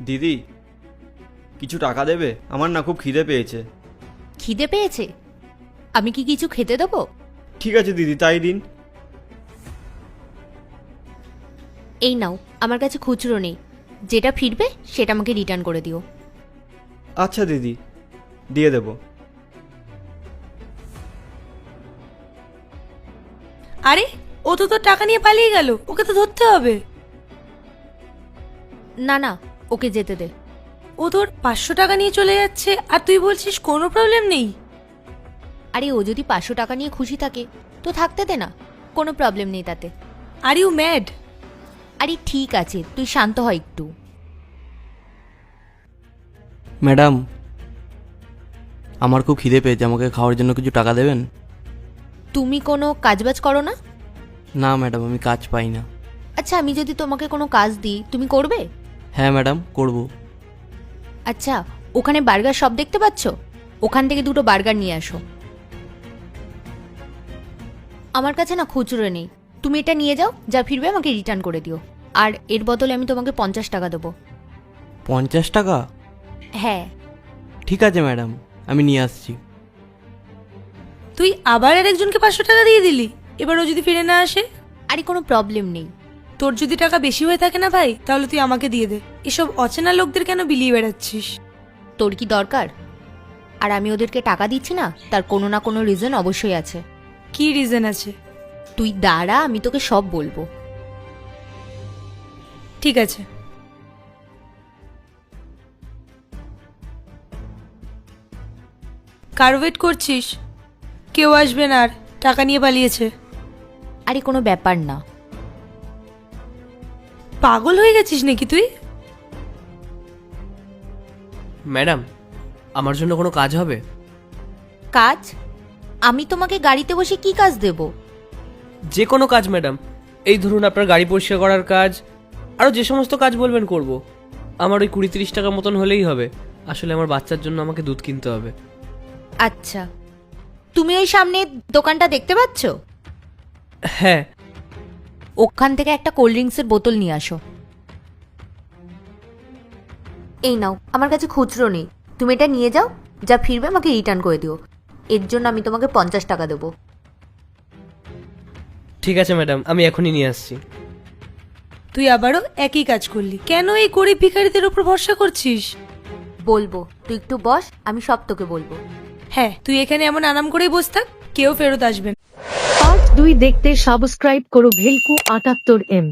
দিদি, কিছু টাকা দেবে? আমার না খুব খিদে পেয়েছে। খিদে পেয়েছে? আমি কি কিছু খেতে দেবো? ঠিক আছে দিদি, তাই দিন। এই নাও, আমার কাছে খুচরো নেই। যেটা ফিরবে সেটা আমাকে রিটার্ন করে দিও। আচ্ছা দিদি, দিয়ে দেব। আরে, ও তো তোর টাকা নিয়ে পালিয়ে গেল, ওকে তো ধরতে হবে। না না, ওকে যেতে দে। ও তোর 500 টাকা নিয়ে চলে যাচ্ছে আর তুই বলছিস কোনো প্রবলেম নেই। আরে ও যদি 500 টাকা নিয়ে খুশি থাকে তো থাকতে দে না, কোনো প্রবলেম নেই তাতে। Are you mad? আরে ঠিক আছে, তুই শান্ত হ একটু। ম্যাডাম, আমার খুব খিদে পেয়েছে, আমাকে খাওয়ার জন্য কিছু টাকা দেবেন? তুমি কোনো কাজবাজ করো না? না ম্যাডাম, আমি কাজ পাই না। আচ্ছা, আমি যদি তোমাকে কোনো কাজ দিই তুমি করবে? হ্যাঁ ম্যাডাম, করব। আচ্ছা, ওখানে বার্গার শপ দেখতে পাচ্ছ? ওখান থেকে 2টো বার্গার নিয়ে আসো। আমার কাছে না খুচরো নেই, তুমি এটা নিয়ে যাও, যা ফিরবে আমাকে রিটার্ন করে দিও। আর এর বদলে আমি তোমাকে 50 টাকা দেবো। 50 টাকা? হ্যাঁ। ঠিক আছে ম্যাডাম, আমি নিয়ে আসছি। তুই আবার আরেকজনকে 500 টাকা দিয়ে দিলি, এবার ও যদি ফিরে না আসে? আরে কোনো প্রবলেম নেই। তোর যদি টাকা বেশি হয়ে থাকে না ভাই, তাহলে তুই আমাকে দিয়ে দে। এসব অচেনা লোকদের কেন বিলিয়ে বেড়াচ্ছিস? তোর কি দরকার? আর আমি ওদেরকে টাকা দিচ্ছি না, তার কোনো না কোনো রিজন অবশ্যই আছে। কি রিজন আছে? তুই দাঁড়া, আমি তোকে সব বলবো। ঠিক আছে। কার ওয়েট করছিস? কেউ আসবে না আর, টাকা নিয়ে পালিয়েছে। আরে কোনো ব্যাপার না। পাগল হয়ে গেছিস নাকি তুই? ম্যাডাম, আমার জন্য কোনো কাজ হবে? কাজ? আমি তোমাকে গাড়িতে বসে কি কাজ দেব? যে কোনো কাজ ম্যাডাম। এই ধরুন আপনার গাড়ি পরিষ্কার করার কাজ, আরও যে সমস্ত কাজ বলবেন করব। আমার ওই 20-30 টাকা মতন হলেই হবে। আসলে আমার বাচ্চার জন্য আমাকে দুধ কিনতে হবে। আচ্ছা, তুমি ওই সামনে দোকানটা দেখতে পাচ্ছ? হ্যাঁ। ওখান থেকে একটা কোল্ড ড্রিঙ্কসের বোতল নিয়ে আসো। এই নাও, আমার কাছে খুচরো নেই, তুমি এটা নিয়ে যাও, যা ফিরবে আমাকে রিটার্ন করে দিও। এর জন্য আমি তোমাকে 50 টাকা দেবো। ঠিক আছে ম্যাডাম, আমি এখনই নিয়ে আসছি। তুই আবারও একই কাজ করলি। কেন এই গরিব ভিখারিদের উপর ভরসা করছিস? বলবো, তুই একটু বস, আমি সব তোকে বলবো। হ্যাঁ, তুই এখানে এমন আরাম করেই বস থাক, কেউ ফেরত আসবে না। পার্ট 2 দেখতে সাবস্ক্রাইব করো ভেলকু 78M।